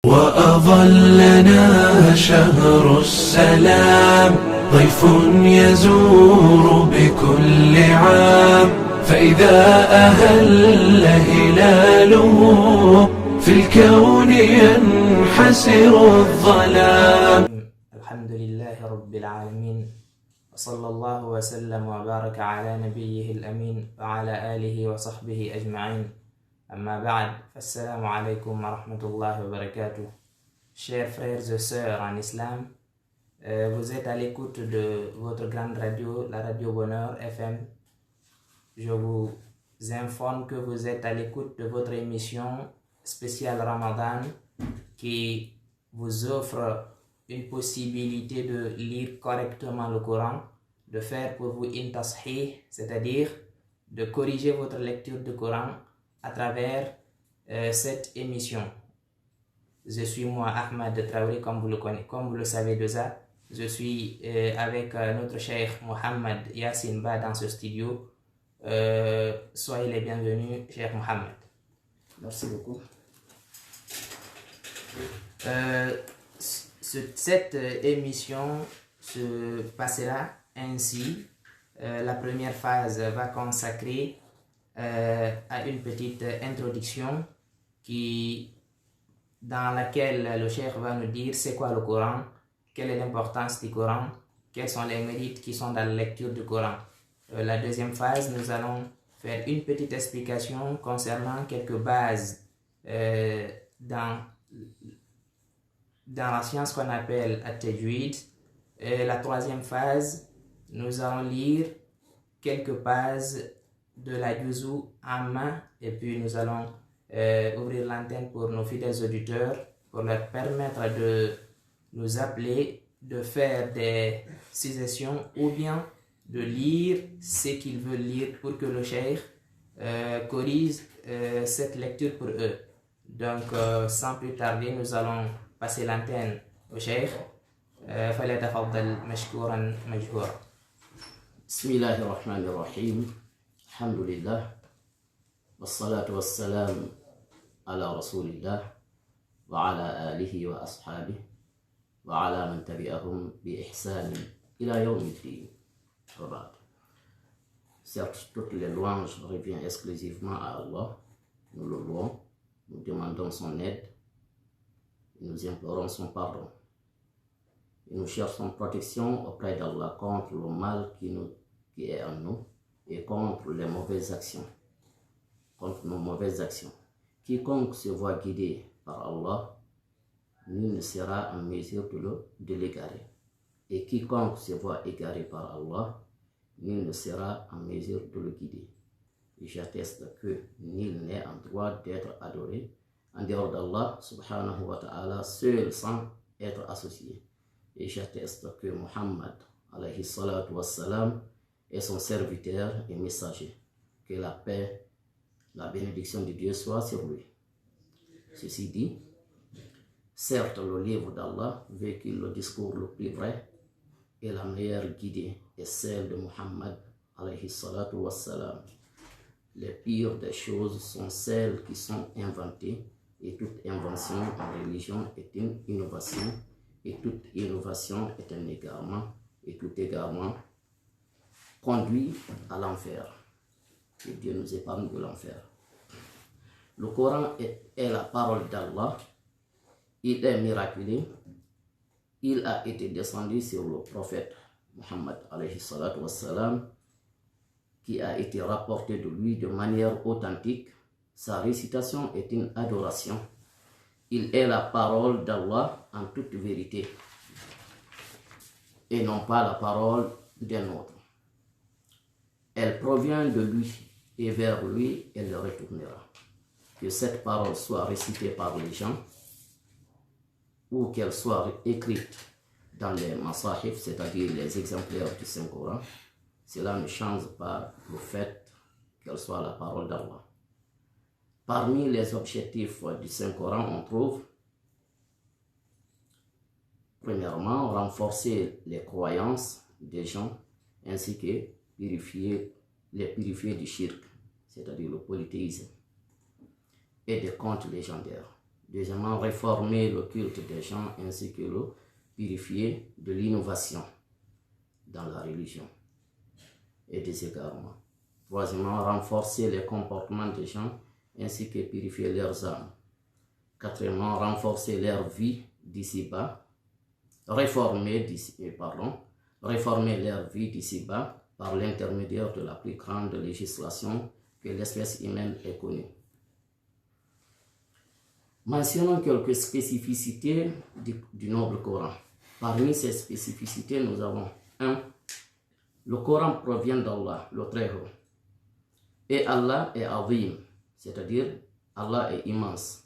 وأظلنا شهر السلام ضيف يزور بكل عام فإذا أهل هلاله في الكون ينحسر الظلام. الحمد لله رب العالمين، وصلى الله وسلم وبارك على نبيه الأمين وعلى آله وصحبه أجمعين. Amma ba'd, assalamu alaikum wa rahmatullahi wa barakatuh. Chers frères et sœurs en islam, vous êtes à l'écoute de votre grande radio, la radio Bonheur FM. Je vous informe que vous êtes à l'écoute de votre émission spéciale Ramadan qui vous offre une possibilité de lire correctement le Coran, de faire pour vous une tashih, c'est-à-dire de corriger votre lecture du Coran à travers cette émission. Je suis moi Ahmed Traoré, comme vous le savez déjà. Je suis avec notre cheikh Mohamed Yassine Ba dans ce studio. Soyez les bienvenus, cheikh Mohamed. Merci beaucoup. Cette émission se passera ainsi. La première phase va consacrer à une petite introduction dans laquelle le cheikh va nous dire c'est quoi le Coran, quelle est l'importance du Coran, quels sont les mérites qui sont dans la lecture du Coran. La deuxième phase, nous allons faire une petite explication concernant quelques bases dans la science qu'on appelle at-tajwid. La troisième phase, nous allons lire quelques bases de la juzu amma, et puis nous allons ouvrir l'antenne pour nos fidèles auditeurs pour leur permettre de nous appeler, de faire des suggestions ou bien de lire ce qu'ils veulent lire pour que le cheikh corrige cette lecture pour eux. Donc sans plus tarder, nous allons passer l'antenne au cheikh. فليتفضل مشكورا مجهورا. بسم الله الرحمن الرحيم. الحمد لله والصلاة والسلام على رسول الله وعلى آله وأصحابه وعلى من تبعهم بإحسان إلى يوم الدين. وبعد. Certes, toutes les louanges reviennent exclusivement à Allah. Nous le louons, nous demandons son aide, nous implorons son pardon. Et nous cherchons protection auprès d'Allah contre le mal qui est en nous et contre les mauvaises actions, contre nos mauvaises actions. Quiconque se voit guidé par Allah, nul ne sera en mesure de l'égarer. Et quiconque se voit égaré par Allah, nul ne sera en mesure de le guider. Et j'atteste que nul n'est en droit d'être adoré en dehors d'Allah subhanahu wa ta'ala, seul sans être associé. Et j'atteste que Muhammad alayhi salatu wassalam est son serviteur et messager. Que la paix, la bénédiction de Dieu soit sur lui. Ceci dit, certes le livre d'Allah véhicule le discours le plus vrai et la meilleure guidée est celle de Muhammad alayhi salatu wassalam. Les pires des choses sont celles qui sont inventées et toute invention en religion est une innovation et toute innovation est un égarement et tout égarement conduit à l'enfer. Que Dieu nous épargne de l'enfer. Le Coran est la parole d'Allah. Il est miraculeux. Il a été descendu sur le prophète Muhammad alayhi salatu wassalam, qui a été rapporté de lui de manière authentique. Sa récitation est une adoration. Il est la parole d'Allah en toute vérité et non pas la parole d'un autre. Elle provient de lui et vers lui elle retournera. Que cette parole soit récitée par les gens ou qu'elle soit écrite dans les masahif, c'est-à-dire les exemplaires du Saint-Coran, cela ne change pas le fait qu'elle soit la parole d'Allah. Parmi les objectifs du Saint-Coran, on trouve premièrement renforcer les croyances des gens ainsi que les purifier du shirk, c'est-à-dire le polythéisme, et des contes légendaires. Deuxièmement, réformer le culte des gens ainsi que le purifier de l'innovation dans la religion et des égarements. Troisièmement, renforcer les comportements des gens ainsi que purifier leurs âmes. Quatrièmement, renforcer leur vie d'ici-bas, réformer leur vie d'ici-bas par l'intermédiaire de la plus grande législation que l'espèce humaine ait connue. Mentionnons quelques spécificités du noble Coran. Parmi ces spécificités, nous avons 1. Le Coran provient d'Allah, le Très-Haut. Et Allah est azim, c'est-à-dire Allah est immense.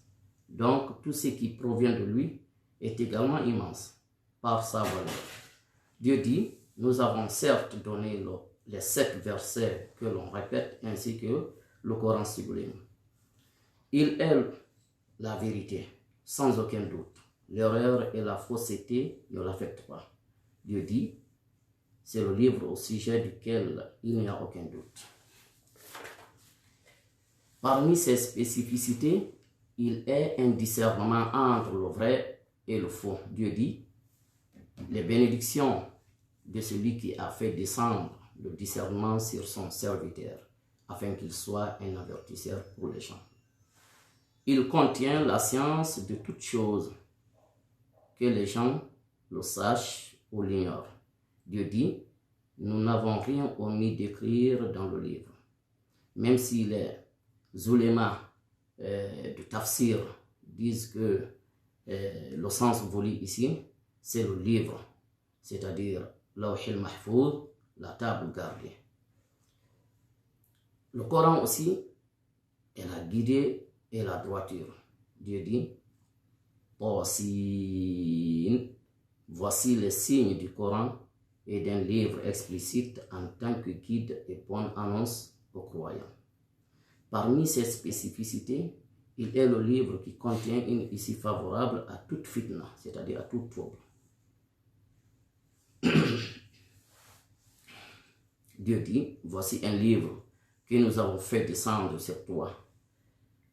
Donc, tout ce qui provient de lui est également immense par sa valeur. Dieu dit, nous avons certes donné les 7 versets que l'on répète ainsi que le Coran sublime. Il est la vérité, sans aucun doute. L'erreur et la fausseté ne l'affectent pas. Dieu dit, c'est le livre au sujet duquel il n'y a aucun doute. Parmi ces spécificités, il est un discernement entre le vrai et le faux. Dieu dit, les bénédictions de celui qui a fait descendre le discernement sur son serviteur, afin qu'il soit un avertisseur pour les gens. Il contient la science de toutes choses, que les gens le sachent ou l'ignorent. Dieu dit, nous n'avons rien omis d'écrire dans le livre. Même si les oulémas de tafsir disent que le sens voulu ici, c'est le livre, c'est-à-dire Lawhil Mahfouz, la table gardée. Le Coran aussi est la guidée et la droiture. Dieu dit, voici les signes du Coran et d'un livre explicite en tant que guide et bonne annonce aux croyants. Parmi ces spécificités, il est le livre qui contient une issue favorable à toute fitna, c'est-à-dire à tout trouble. Dieu dit, voici un livre que nous avons fait descendre sur toi,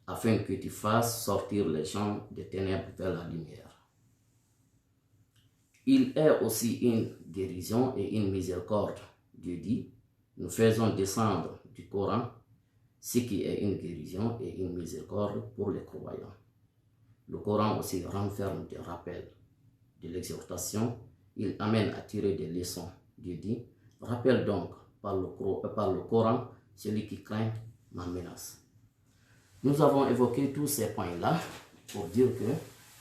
afin que tu fasses sortir les gens des ténèbres vers la lumière. Il est aussi une guérison et une miséricorde. Dieu dit, nous faisons descendre du Coran ce qui est une guérison et une miséricorde pour les croyants. Le Coran aussi renferme des rappels, de l'exhortation. Il amène à tirer des leçons. Dieu dit, rappelle donc par le Coran celui qui craint ma menace. Nous avons évoqué tous ces points-là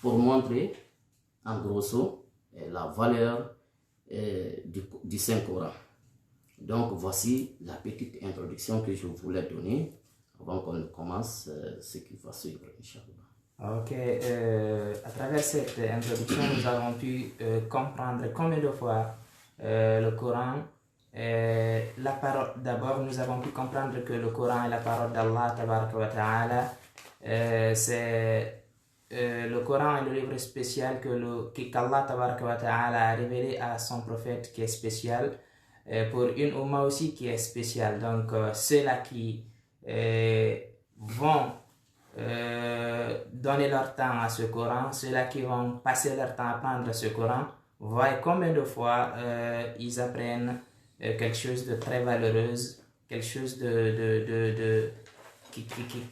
pour montrer en grosso la valeur du Saint-Coran. Donc voici la petite introduction que je voulais donner avant qu'on commence ce qui va suivre, Inch'Allah. Ok, à travers cette introduction, nous avons pu comprendre combien de fois le Coran la parole. D'abord, nous avons pu comprendre que le Coran est la parole d'Allah Tabaraka wa Ta'ala. Le Coran est le livre spécial qu'Allah Tabaraka wa Ta'ala a révélé à son prophète qui est spécial, pour une Ummah aussi qui est spéciale. Donc ceux-là qui vont donner leur temps à ce Coran, ceux-là qui vont passer leur temps à apprendre ce Coran, voient combien de fois ils apprennent quelque chose de très valeureuse, quelque chose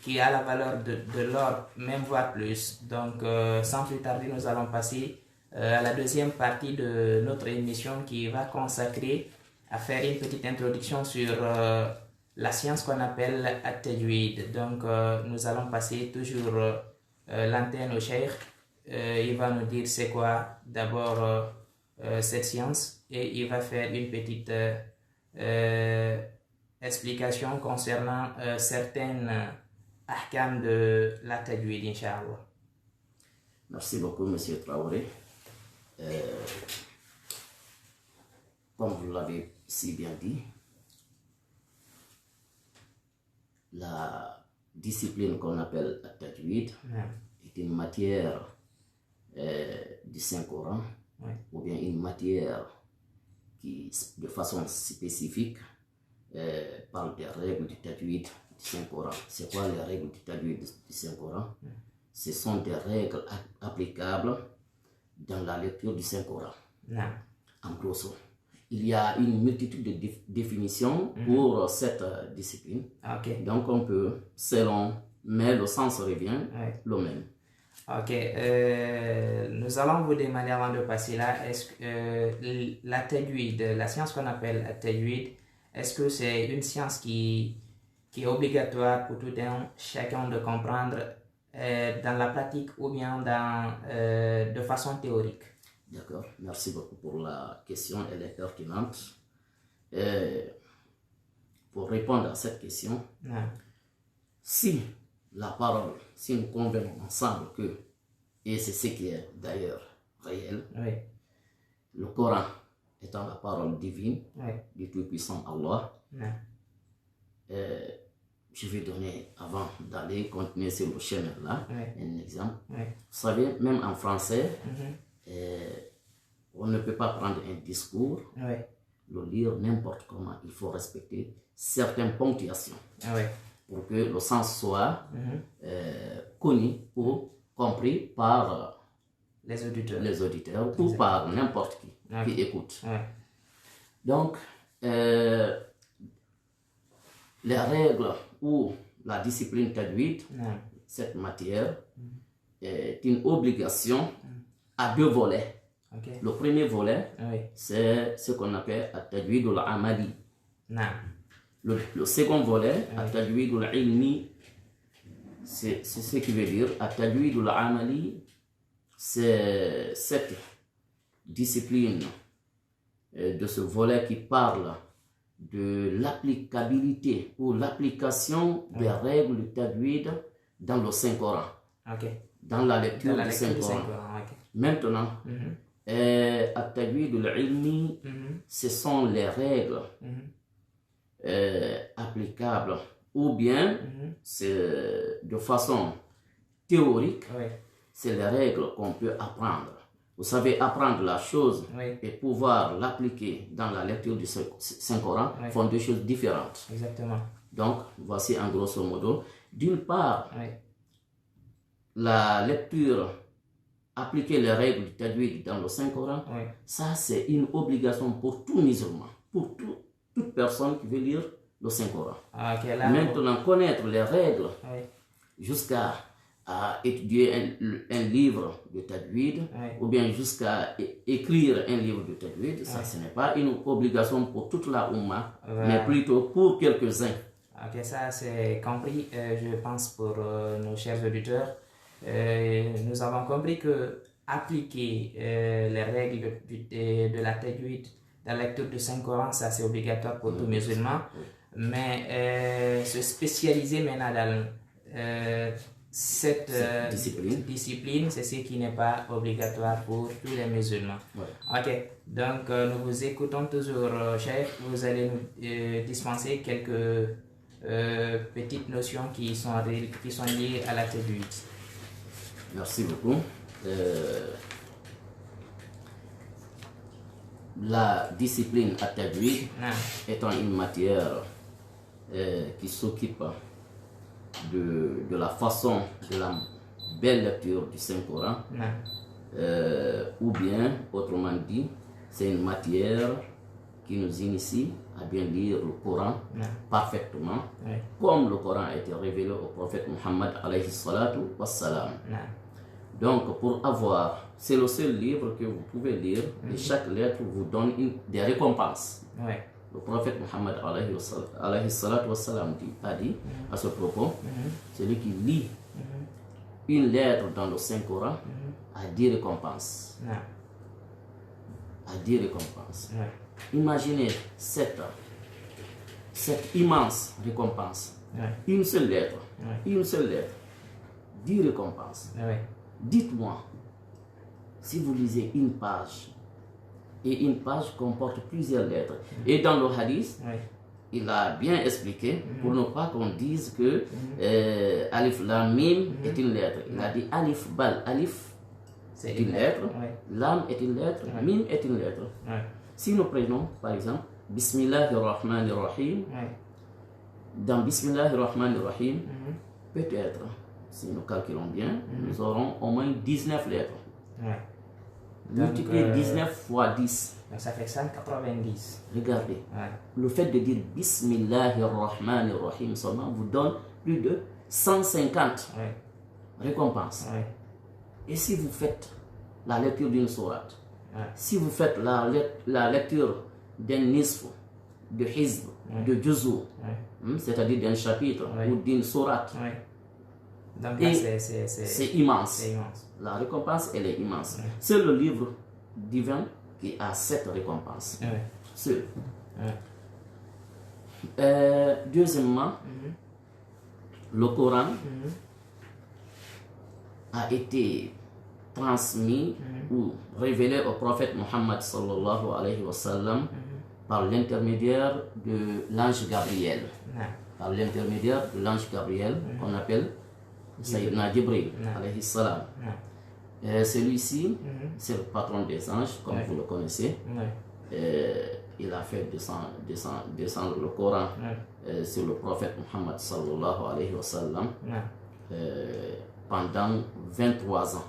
qui a la valeur de l'or, même voire plus. Donc sans plus tarder, nous allons passer à la deuxième partie de notre émission qui va consacrer à faire une petite introduction sur la science qu'on appelle At-Tajwid. Donc nous allons passer toujours l'antenne au cheikh. Il va nous dire c'est quoi d'abord cette science, et il va faire une petite explication concernant certaines ahkam de la Tajwid, Inch'Allah. Merci beaucoup, M. Traoré. Comme vous l'avez si bien dit, la discipline qu'on appelle At-Tajwid est une matière du Saint-Coran, ou bien une matière qui, de façon spécifique, parle des règles du Tajwid du Saint-Coran. C'est quoi les règles du Tajwid du Saint-Coran? ce sont des règles applicables dans la lecture du Saint-Coran. En grosso. Il y a une multitude de définitions pour cette discipline. Donc on peut, selon, mais le sens revient le même. Ok, nous allons vous demander avant de passer là, est-ce que la tajwid, la science qu'on appelle la tajwid, est-ce que c'est une science qui est obligatoire pour tout un chacun de comprendre dans la pratique ou bien de façon théorique? D'accord, merci beaucoup pour la question, elle est pertinente. Pour répondre à cette question, si la parole, si nous convenons ensemble que, et c'est ce qui est d'ailleurs réel, le Coran étant la parole divine du Tout-Puissant Allah, je vais donner, avant d'aller continuer sur le chemin-là, un exemple. Vous savez, même en français, on ne peut pas prendre un discours, le lire n'importe comment. Il faut respecter certaines ponctuations pour que le sens soit connu ou compris par les auditeurs ou par n'importe qui écoute. Donc, les règles ou la discipline tajwid, cette matière, est une obligation à deux volets. Le premier volet, c'est ce qu'on appelle at-tajwid al-amali. Le second volet, at-tajwid al-ilmi, c'est ce qui veut dire at-tajwid al-amali, c'est cette discipline de ce volet qui parle de l'applicabilité ou l'application des règles du tajwid dans le Saint-Coran, dans la lecture du Saint-Coran. Maintenant, at-tajwid al-ilmi, ce sont les règles applicables ou bien de façon théorique, c'est les règles qu'on peut apprendre. Vous savez, apprendre la chose et pouvoir l'appliquer dans la lecture du Saint-Coran font deux choses différentes. Exactement. Donc, voici en grosso modo. D'une part, la lecture, appliquer les règles du tajwid dans le Saint-Coran, ça c'est une obligation pour tout musulman, pour toute personne qui veut lire le Saint-Coran. Maintenant, connaître les règles jusqu'à étudier un livre de tajwid ou bien jusqu'à écrire un livre de tajwid, ça ce n'est pas une obligation pour toute la Oumma, mais plutôt pour quelques-uns. Ok, ça c'est compris, je pense, pour nos chers auditeurs. Nous avons compris que appliquer les règles de la tajwid dans la lecture du Saint-Coran, ça c'est obligatoire pour tout musulman, mais se spécialiser maintenant dans cette discipline, c'est ce qui n'est pas obligatoire pour tous les musulmans. Ok, donc nous vous écoutons toujours, chef. Vous allez nous dispenser quelques petites notions qui sont liées à la tajwid. Merci beaucoup. La discipline at-tajwid étant une matière qui s'occupe de la façon de la belle lecture du Saint-Coran, ou bien, autrement dit, c'est une matière qui nous initie à bien lire le Coran parfaitement, comme le Coran a été révélé au prophète Muhammad alayhi salatu wassalam. Donc, pour avoir, c'est le seul livre que vous pouvez lire, et chaque lettre vous donne des récompenses. Le prophète Muhammad alayhi salatu wassalam a dit à ce propos, celui qui lit une lettre dans le Saint-Coran a 10 récompenses. A 10 récompenses. Imaginez cette immense récompense. Une seule lettre. 10 récompenses. Dites-moi, si vous lisez une page, et une page comporte plusieurs lettres, et dans le hadith, il a bien expliqué, pour ne pas qu'on dise que Alif Lam Mim est une lettre. Il a dit Alif Bal, Alif c'est une lettre, Lam est une lettre, Mim est une lettre. Si nous prenons par exemple Bismillahirrahmanirrahim, dans Bismillahirrahmanirrahim, peut-être si nous calculons bien, nous aurons au moins 19 lettres. Ouais. Multiplier 19 fois 10. Donc ça fait 190. Regardez, Ouais. le fait de dire Bismillahirrahmanirrahim seulement vous donne plus de 150 Ouais. récompenses. Ouais. Et si vous faites la lecture d'une sourate, Ouais. si vous faites la lecture d'un nisf, de hizb, de juzu, c'est-à-dire d'un chapitre ou d'une sourate, Ouais. Donc là, c'est immense. C'est immense. La récompense, elle est immense. C'est le livre divin qui a cette récompense. Ouais. Seul. Ouais. Deuxièmement, le Coran a été transmis ou révélé au prophète Mohammed sallallahu alayhi wa sallam par l'intermédiaire de l'ange Gabriel. Ouais. Par l'intermédiaire de l'ange Gabriel qu'on appelle Sayyidina Jibril alayhi salam. Ouais. Celui-ci, c'est le patron des anges, comme vous le connaissez. Ouais. Il a fait descendre le Coran sur le prophète Mohammed sallallahu alayhi wa sallam pendant 23 ans.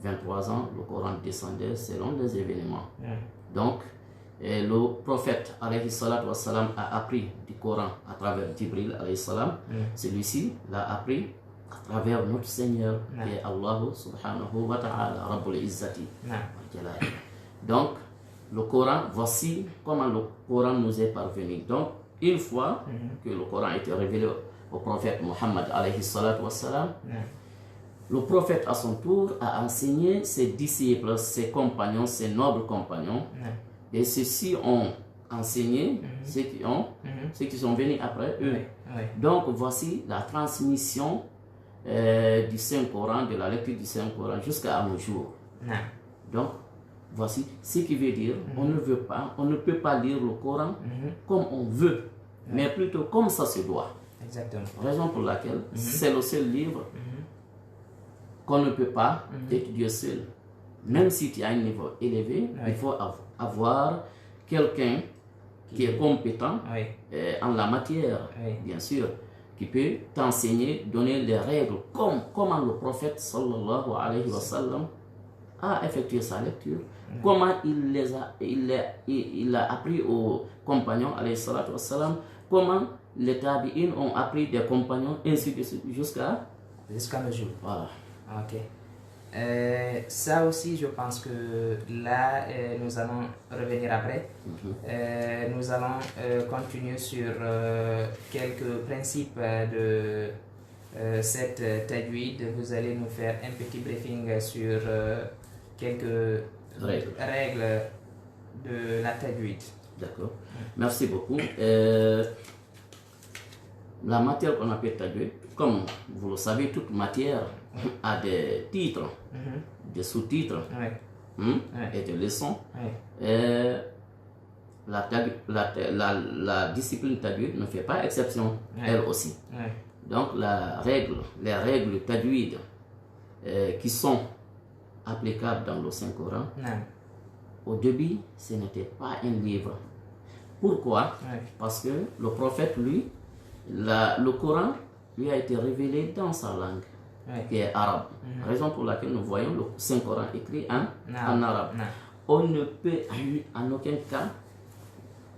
23 ans, le Coran descendait selon les événements. Donc, le prophète alayhi salatu wa salam a appris du Coran à travers Jibril alayhi salam. Celui-ci l'a appris à travers notre Seigneur, qui est Allah subhanahu wa ta'ala, Rabbul Izzati. Donc, le Coran, voici comment le Coran nous est parvenu. Donc, une fois que le Coran a été révélé au prophète Mohammed alayhi salatu wa salam, le prophète à son tour a enseigné ses disciples, ses compagnons, ses nobles compagnons, et ceux-ci ont enseigné ceux qui sont venus après eux. Donc, voici la transmission du Saint-Coran, de la lecture du Saint-Coran jusqu'à nos jours. Donc, voici ce qui veut dire on ne peut pas lire le Coran comme on veut, mais plutôt comme ça se doit. Exactement. Raison pour laquelle c'est le seul livre qu'on ne peut pas étudier seul. Même si tu as un niveau élevé, il faut avoir quelqu'un qui est compétent en la matière, bien sûr, qui peut t'enseigner, donner les règles, comme comment le prophète sallallahu alayhi wa sallam a effectué sa lecture, comment il a appris aux compagnons alayhi salatu wa sallam, comment les tabi'in ont appris des compagnons, ainsi de suite, jusqu'à nos jours. Voilà. Ok. Ça aussi, je pense que là, nous allons revenir après. Nous allons continuer sur quelques principes de cette tajwid. Vous allez nous faire un petit briefing sur quelques règles de la tajwid. D'accord. Merci beaucoup. La matière qu'on appelle tajwid, comme vous le savez, toute matière a des titres, des sous-titres et des leçons. La discipline tajwid ne fait pas exception, elle aussi. Donc les règles tajwid qui sont applicables dans le Saint-Coran, au début, ce n'était pas un livre. Pourquoi? Parce que le prophète, lui, le Coran lui a été révélé dans sa langue, qui est arabe. Raison pour laquelle nous voyons le Saint-Coran écrit en arabe. On ne peut en aucun cas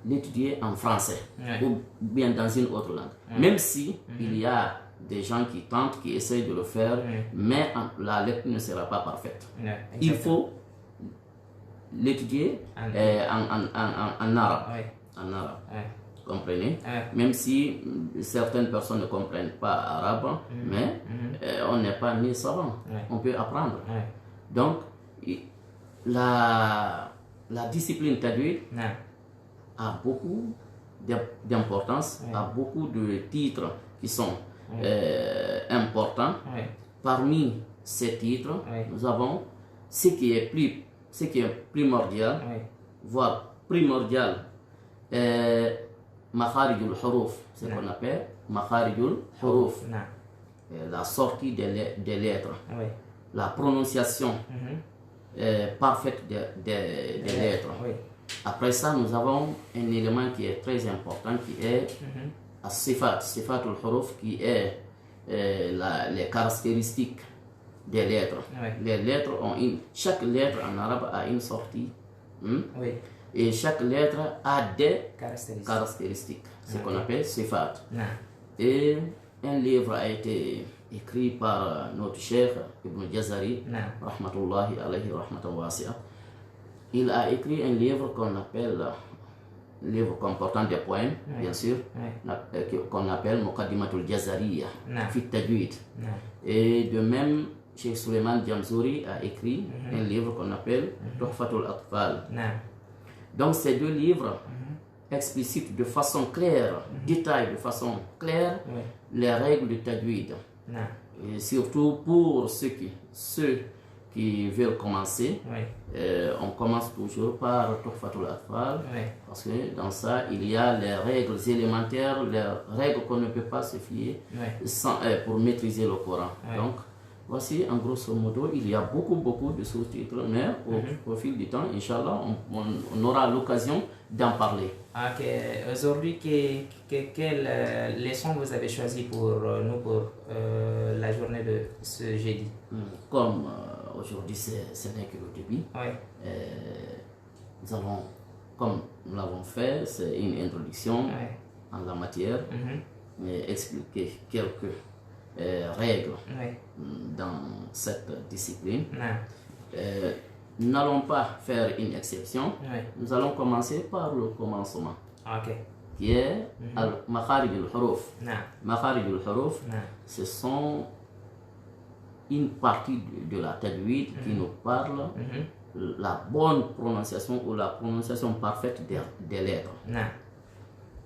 l'étudier en français ou bien dans une autre langue. Même si il y a des gens qui tentent, qui essayent de le faire, mais la lecture ne sera pas parfaite. Il faut l'étudier en arabe. En arabe. Comprenez? Même si certaines personnes ne comprennent pas arabe, mais on n'est pas né savant, on peut apprendre. Donc, la discipline tajwid a beaucoup d'importance, a beaucoup de titres qui sont importants. Parmi ces titres, nous avons ce qui est primordial, voire primordial, Makharijul Huruf, c'est ce qu'on appelle Makharijul Huruf, la sortie des lettres, la prononciation parfaite des lettres. Après ça, nous avons un élément qui est très important qui est As-Sifat, Sifatul Huruf, qui est les caractéristiques des lettres. Oui. Les lettres ont chaque lettre en arabe a une sortie. Oui. Et chaque lettre a des caractéristiques. ce qu'on appelle sifat. Non. Et un livre a été écrit par notre cheikh Ibn Jazari, rahmatullahi alayhi rahmatan wasi'a. Il a écrit un livre qu'on appelle, livre comportant des poèmes, bien sûr, qu'on appelle Muqaddimatul Jazariya, fi tajwid. Et de même, Cheikh Suleiman Jamzouri a écrit un livre qu'on appelle Tuhfatul Atfal. Donc ces deux livres explicitent de façon claire, détaillent de façon claire les règles du tajwid. Et surtout pour ceux qui veulent commencer, on commence toujours par Tuhfatul Atfal, parce que dans ça il y a les règles élémentaires, les règles qu'on ne peut pas se fier pour maîtriser le Coran. Donc voici en grosso modo, il y a beaucoup de sous-titres, mais au fil du temps, Inch'Allah, on aura l'occasion d'en parler. Ok, aujourd'hui, quelle leçon vous avez choisi pour nous pour la journée de ce jeudi? Comme aujourd'hui, ce n'est que le début, nous allons, comme nous l'avons fait, c'est une introduction en la matière, expliquer quelques règles dans cette discipline. Nous n'allons pas faire une exception. Nous allons commencer par le commencement, qui est al-makharij al-huruf. Makharij al-huruf, ce sont une partie de la tajwid qui nous parle la bonne prononciation ou la prononciation parfaite des lettres.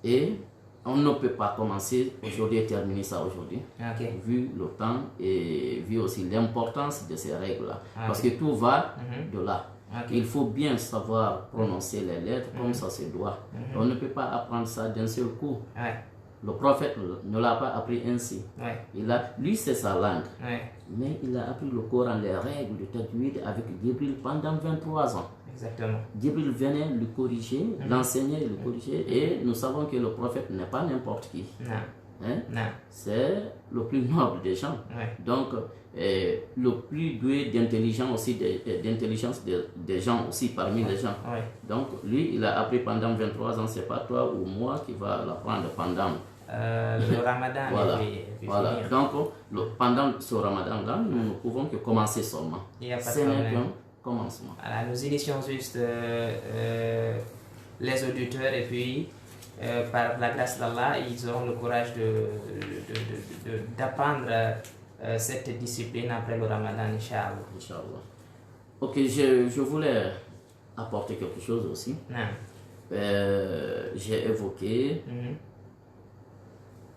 Et on ne peut pas commencer aujourd'hui et terminer ça aujourd'hui, vu le temps et vu aussi l'importance de ces règles-là. Parce que tout va de là. Il faut bien savoir prononcer les lettres comme ça se doit. On ne peut pas apprendre ça d'un seul coup. Le prophète ne l'a pas appris ainsi. Lui, c'est sa langue. Mais il a appris le Coran, les règles du tajwid avec Jibril pendant 23 ans. Exactement. Jibril venait le corriger, l'enseigner, le corriger, et nous savons que le prophète n'est pas n'importe qui. C'est le plus noble des gens. Donc, le plus doué d'intelligence aussi, d'intelligence des gens aussi parmi les gens. Donc, lui, il a appris pendant 23 ans, c'est pas toi ou moi qui va l'apprendre pendant le Ramadan. Voilà. Donc, pendant ce Ramadan-là, nous ne pouvons que commencer seulement. Ce n'est qu'un commencement. Voilà, nous initions juste les auditeurs et puis par la grâce d'Allah, ils auront le courage d'apprendre cette discipline après le Ramadan, Inch'Allah. Ok, je voulais apporter quelque chose aussi. J'ai évoqué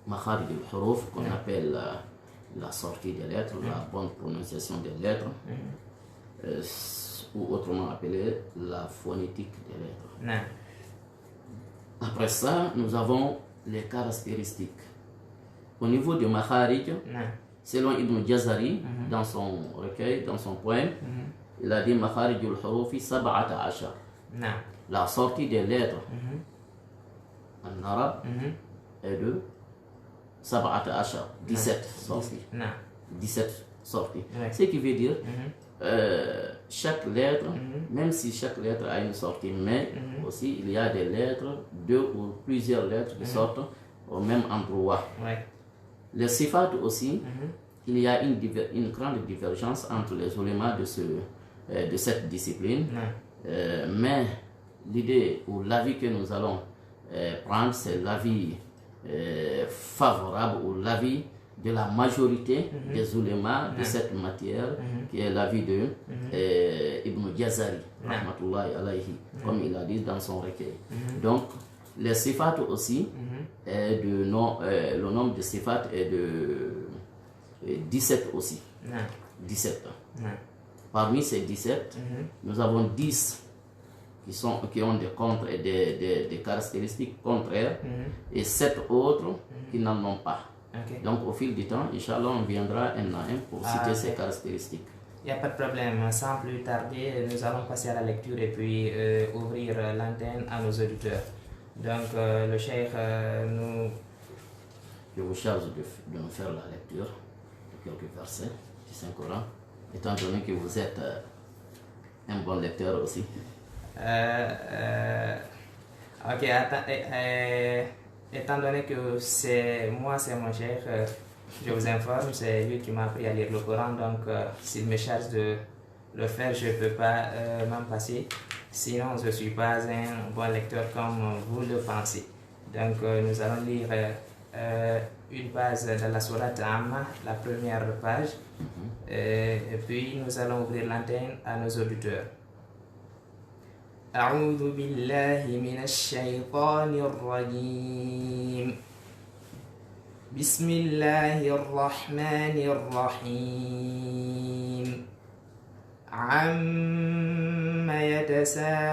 Makharij al-huruf, qu'on appelle la sortie des lettres, la bonne prononciation des lettres, ou autrement appelé la phonétique des lettres. Après ça, nous avons les caractéristiques. Au niveau de Makharij, selon Ibn Jazari, dans son recueil, dans son poème, il a dit Makharij al-hurufi sab'ata ashar. La sortie des lettres en arabe est de sab'ata ashar, 17 sorties. 17 sorties. Ce qui veut dire chaque lettre, même si chaque lettre a une sortie, mais aussi il y a des lettres, 2 ou plusieurs lettres qui sortent au même endroit. Les sifat aussi, il y a une grande divergence entre les ulémas de cette discipline, mais l'idée ou l'avis que nous allons prendre, c'est l'avis favorable ou l'avis de la majorité des ulémas de cette matière, qui est l'avis de Ibn Jazari, rahmatullahi alayhi, comme il a dit dans son recueil. Donc, les sifat aussi, le nombre de sifat est de 17 aussi. 17. Parmi ces 17, nous avons 10 qui ont des contre et des caractéristiques contraires, et 7 autres qui n'en ont pas. Donc au fil du temps, Inch'Allah, on viendra un à un pour citer ces caractéristiques. Il n'y a pas de problème. Sans plus tarder, nous allons passer à la lecture et puis ouvrir l'antenne à nos auditeurs. Donc le cheikh je vous charge de nous faire la lecture de quelques versets du Saint-Coran, étant donné que vous êtes un bon lecteur aussi. Ok, étant donné que c'est mon chef, je vous informe, c'est lui qui m'a appris à lire le Coran, donc s'il me charge de le faire, je ne peux pas m'en passer. Sinon, je ne suis pas un bon lecteur comme vous le pensez. Donc, nous allons lire une page de la Sourate Amma, la première page, et puis nous allons ouvrir l'antenne à nos auditeurs. أعوذ بالله من الشيطان الرجيم بسم الله الرحمن الرحيم عم يتساءلون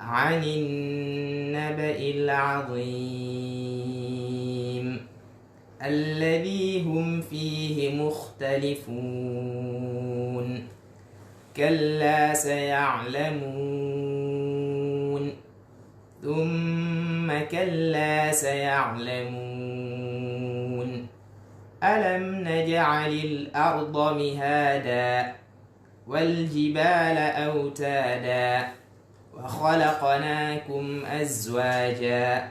عن النبأ العظيم الذي هم فيه مختلفون كلا سيعلمون ثم كلا سيعلمون ألم نجعل الأرض مهادا والجبال أوتادا وخلقناكم أزواجا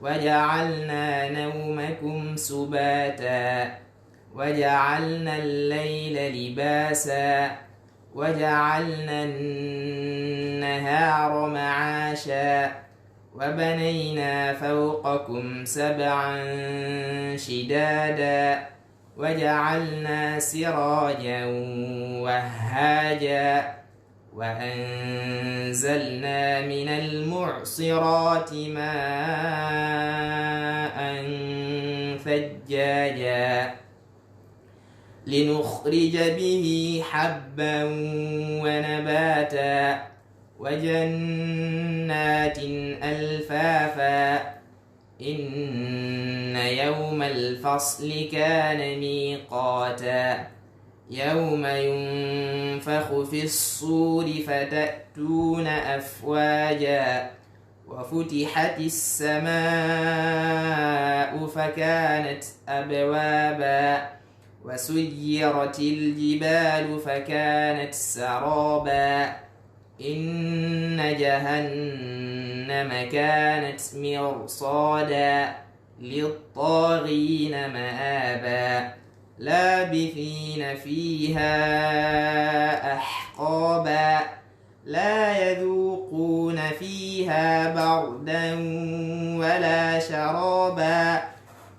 وجعلنا نومكم سباتا وجعلنا الليل لباسا وجعلنا النهار معاشا وبنينا فوقكم سبعا شدادا وجعلنا سراجا وهاجا وأنزلنا من المعصرات ماء ثجاجا لنخرج به حبا ونباتا وجنات ألفافا إن يوم الفصل كان ميقاتا يوم ينفخ في الصور فتأتون أفواجا وفتحت السماء فكانت أبوابا وسيرت الجبال فكانت سرابا إن جهنم كانت مرصادا للطاغين مآبا لابثين فيها أحقابا لا يذوقون فيها بردا ولا شرابا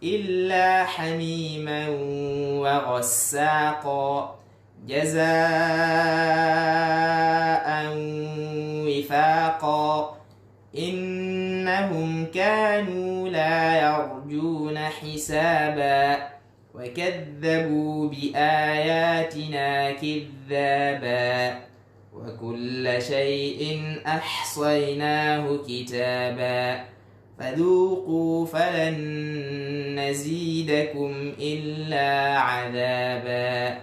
إلا حميما وغساقا جزاء وفاقا إنهم كانوا لا يرجون حسابا وكذبوا بآياتنا كذابا وكل شيء أحصيناه كتابا فذوقوا فلن نزيدكم إلا عذابا.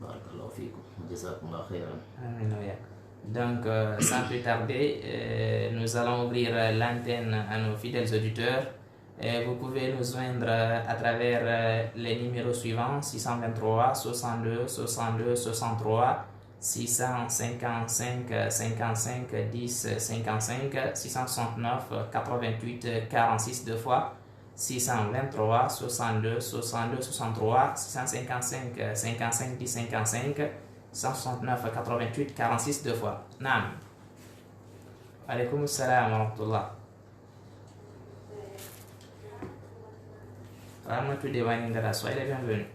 بارك الله فيكم وجزاكم الله خيرا. Donc, sans plus tarder, nous allons ouvrir l'antenne à nos fidèles auditeurs. Vous pouvez nous joindre à travers les numéros suivants 623 62 62 63 655 55 10 55 669 88 46 deux fois 623 62 62 63 655 55 10 55 169 88 46 deux fois. Naam. Alaykoum salam wa rahmatullah. Rahmatou Devani Ndara, soyez les bienvenus.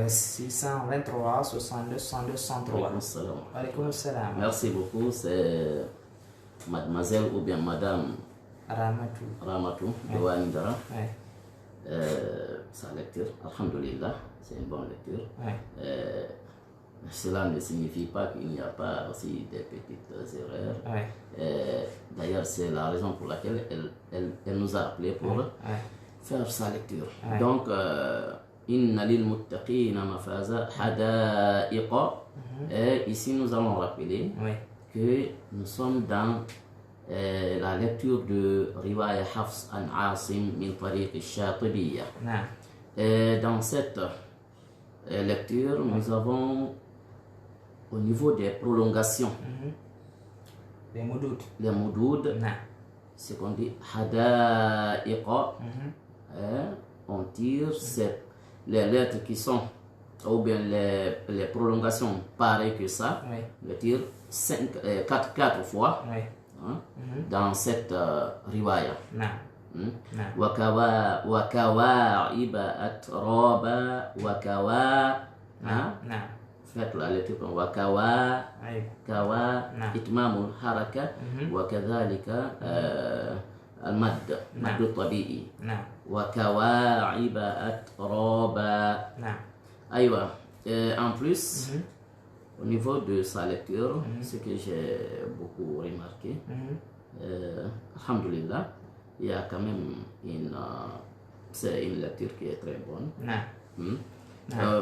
623 62 62 63. Alaikum salam. Merci beaucoup. C'est mademoiselle ou bien madame Ramatou de Wandara. Sa lecture, alhamdulillah, c'est une bonne lecture. Cela ne signifie pas qu'il n'y a pas aussi des petites erreurs. D'ailleurs, c'est la raison pour laquelle elle nous a appelé pour faire sa lecture. Donc, Inna lil muttaqina mafaza hadaiqa. Et ici, nous allons rappeler que nous sommes dans la lecture de Riwaya Hafs an Asim min tariq al-Shatibiyya. Et dans cette lecture, nous avons au niveau des prolongations, les moudoud, c'est qu'on dit hadaiqa. On tire les lettres qui sont, ou bien les prolongations pareilles que ça, les tire 4 fois dans cette riwaya. Wakawa'iba atraba faites la lecture comme wakawa itmamul haraka wakadhalika المد مد الطبيعي وكواعب أترابا. أيوة. En plus, au niveau de sa lecture, ce que j'ai beaucoup remarqué, alhamdulillah, il y a quand même c'est une lecture qui est très bonne.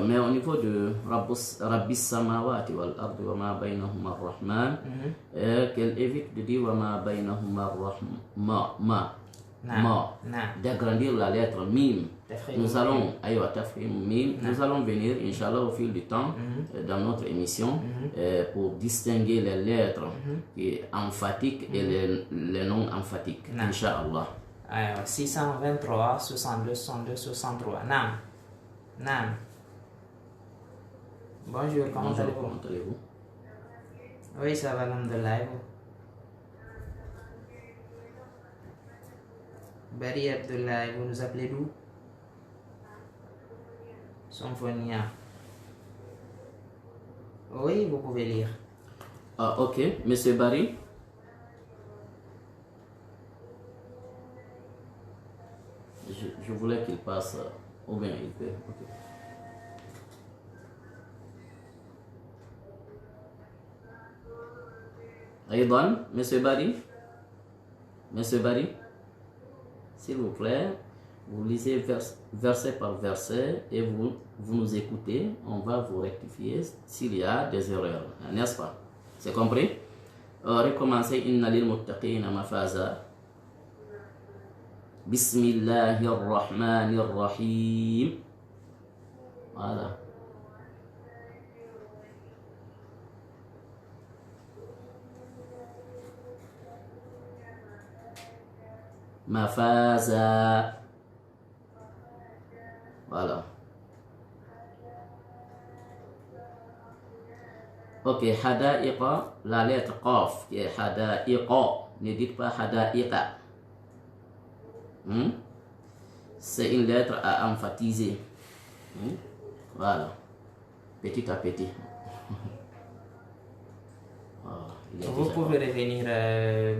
Mais au niveau de Rabbis Samawati wal Ardi wa ma baynahuma ar-Rahman, qu'elle évite de dire wa ma baynahuma ar-Rahman, d'agrandir la lettre mim. Nous allons, nous allons venir, Inch'Allah, au fil du temps, dans notre émission, pour distinguer les lettres emphatiques et les non emphatiques. Inch'Allah. 623, 62, 62, 63. Nam. Bonjour, comment allez-vous? Oui, ça va, alhamdulillah. Bari Abdullah, vous nous appelez d'où? Symphonia. Oui, vous pouvez lire. Ok, Monsieur Bari. Je voulais qu'il passe, ou bien il peut. Okay. Aïdan, Monsieur Bari, s'il vous plaît, vous lisez verset par verset et vous nous écoutez. On va vous rectifier s'il y a des erreurs, n'est-ce pas? C'est compris? Recommencez. Inna lil muttaqina mafaza. Bismillahirrahmanirrahim. Voilà. Mafaza. Voilà. Ok, hada'iqa, la lettre qaf qui est hada'iqa. Ne dites pas hada'iqa. C'est une lettre à emphatiser. Voilà. Petit à petit. Vous pouvez revenir,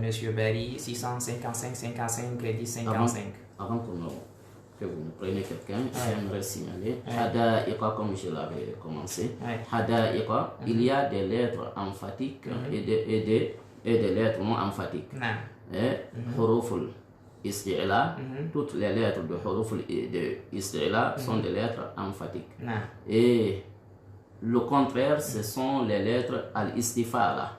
Monsieur Barry, 655, 55, 10, 55. Avant que vous ne preniez quelqu'un, j'aimerais signaler Hada'iqa, comme je l'avais commencé. Hada'iqa, il y a des lettres emphatiques et des lettres non emphatiques. Huruful Isti'la, toutes les lettres de Huruful Isti'la sont des lettres emphatiques. Et le contraire, ce sont les lettres al-istifala.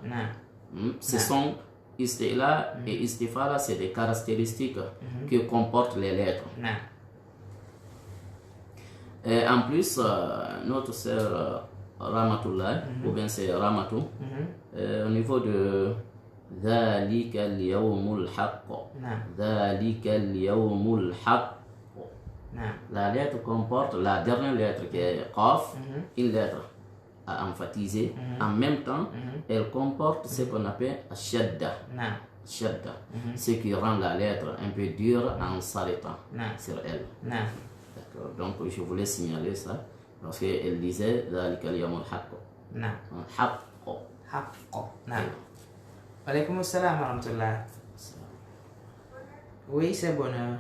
Ce sont Istila et istifala, c'est des caractéristiques que comportent les lettres. Et en plus, notre sœur Ramatullah, ou bien c'est Ramatou, au niveau de ذلك اليوم الحق ذلك اليوم الحق, la lettre comporte la dernière lettre qui est Qaf, une lettre à emphatiser. En même temps, elle comporte ce qu'on appelle Shadda. Shadda, ce qui rend la lettre un peu dure en s'arrêtant sur elle. D'accord. Donc je voulais signaler ça parce qu'elle disait ذلك اليوم الحق. حق. Alaykoum assalam wa rahmatullah. Oui, c'est bonheur.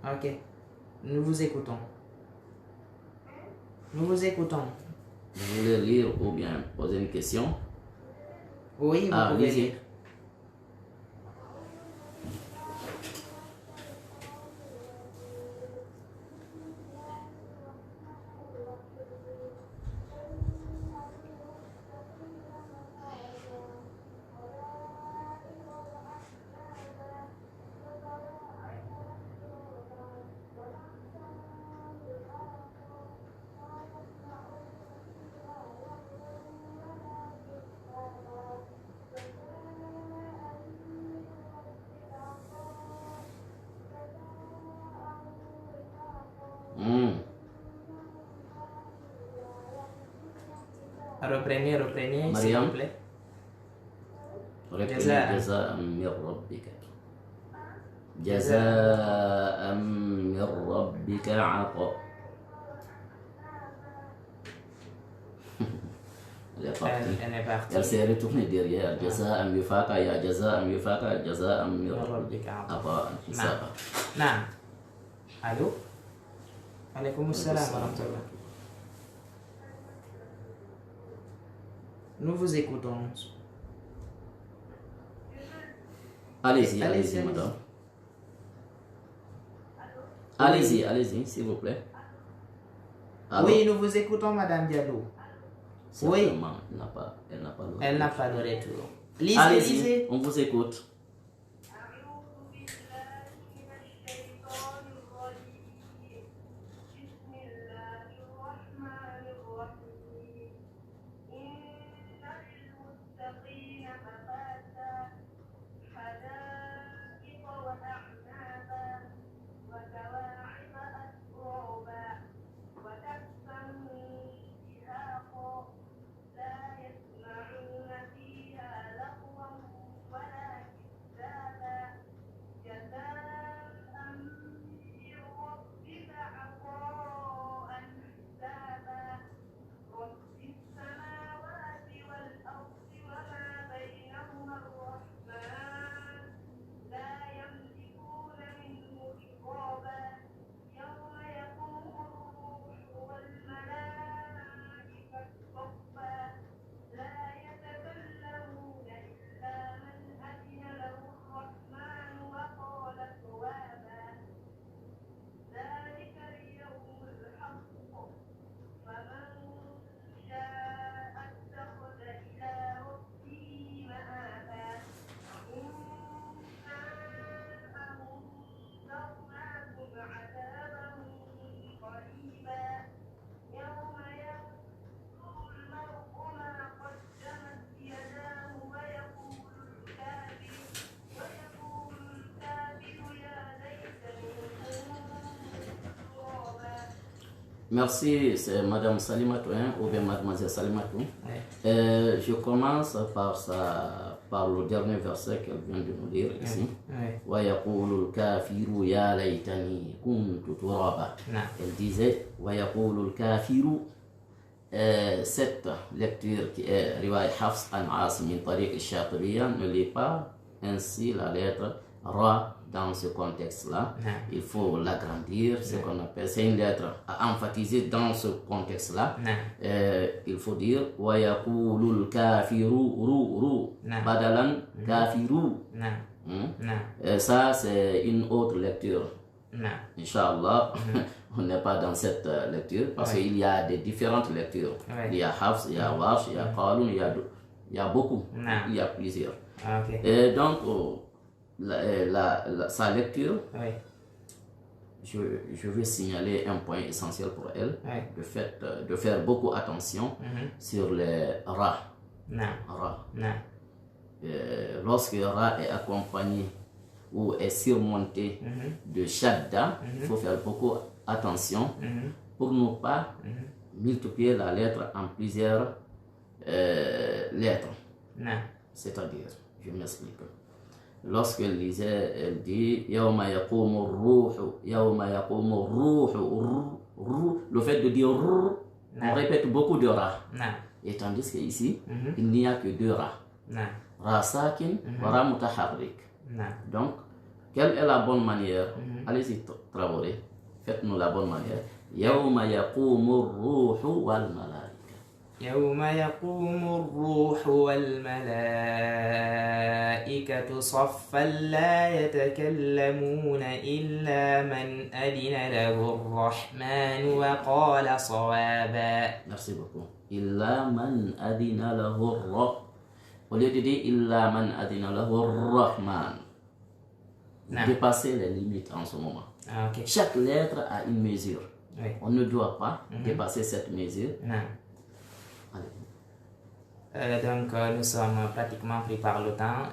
Ok. Nous vous écoutons. Nous vous écoutons. Vous voulez lire ou bien poser une question? Oui, vous pouvez lisez. lire. Reprenez, s'il vous plaît. جزاء من ربك جزاء من ربك عطاء. Elle est partie. Elle s'est retournée derrière. جزاء وفاقا يا جزاء وفاقا جزاء من ربك عطاء حسابا. نعم. Allô? Alaykoum assalam wa rahmatullah. Nous vous écoutons. Allez-y, madame. Allez-y, s'il vous plaît. Allô? Oui, nous vous écoutons, madame Diallo. Oui. Elle n'a pas de retour. Lisez. On vous écoute. Merci, c'est Madame Salimatou, ou bien Mademoiselle Salimatou. Je commence par le dernier verset qu'elle vient de nous lire ici. وَيَقُولُ الْكَافِرُ يَا لَيْتَنِي كُنْتُ تُرَابًا. Elle disait وَيَقُولُ الْكَافِرُ. Cette lecture qui est Riwayat Hafs an Asim min Tariq al-Shatibiya ne lit pas ainsi la lettre Ra dans ce contexte-là. Il faut l'agrandir, ce qu'on appelle, c'est une lettre à emphasiser dans ce contexte-là. Il faut dire وَيَقُولُ الْكَافِرُ رُو badalan kafiru. Ça, c'est une autre lecture. Inch'Allah, on n'est pas dans cette lecture parce qu'il y a des différentes lectures. Il y a Hafs, il y a Warsh, il y a Qalun, il y a Il y a beaucoup. Non. Il y a plusieurs. Ok. Et donc, sa lecture, Oui. je vais signaler un point essentiel pour elle. Oui. Le fait de faire beaucoup attention sur les ra. Non. Ra. Non. Lorsque ra est accompagné ou est surmonté de shadda, il faut faire beaucoup attention pour ne pas multiplier la lettre en plusieurs lettres. Non. C'est-à-dire, je m'explique. Lorsqu'elle lisait, elle dit Yawma yaqumu ruhu, Yawma yaqumu ruhu. Le fait de dire ruh, on répète beaucoup de ra. Non. Et tandis qu'ici, il n'y a que deux ra. Non. Ra sakin, ra mutaharrik. Non. Donc, quelle est la bonne manière? Allez-y, Traoré, faites-nous la bonne manière. Yawma yaqumu ruhu wal malaika. يوم يقوم الروح والملائكة صفا لا يتكلمون إلا من أذن له الرحمن وقال صوابا. Merci beaucoup. Illa man adina lahu ar-rah. Au lieu de dire illa man adina lahu ar-rahman. Dépasser les limites en ce moment. Ah, okay. Chaque lettre a une mesure. Oui. On ne doit pas dépasser cette mesure. Non. Donc nous sommes pratiquement pris par le temps.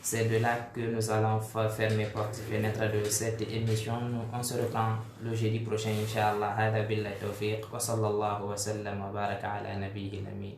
C'est de là que nous allons fermer porte fenêtre de cette émission. On se reprend le jeudi prochain, Inch'Allah. Hada billahi tawfiq. Wa sallallahu wa sallam wa baraka ala nabiyyi al-amin.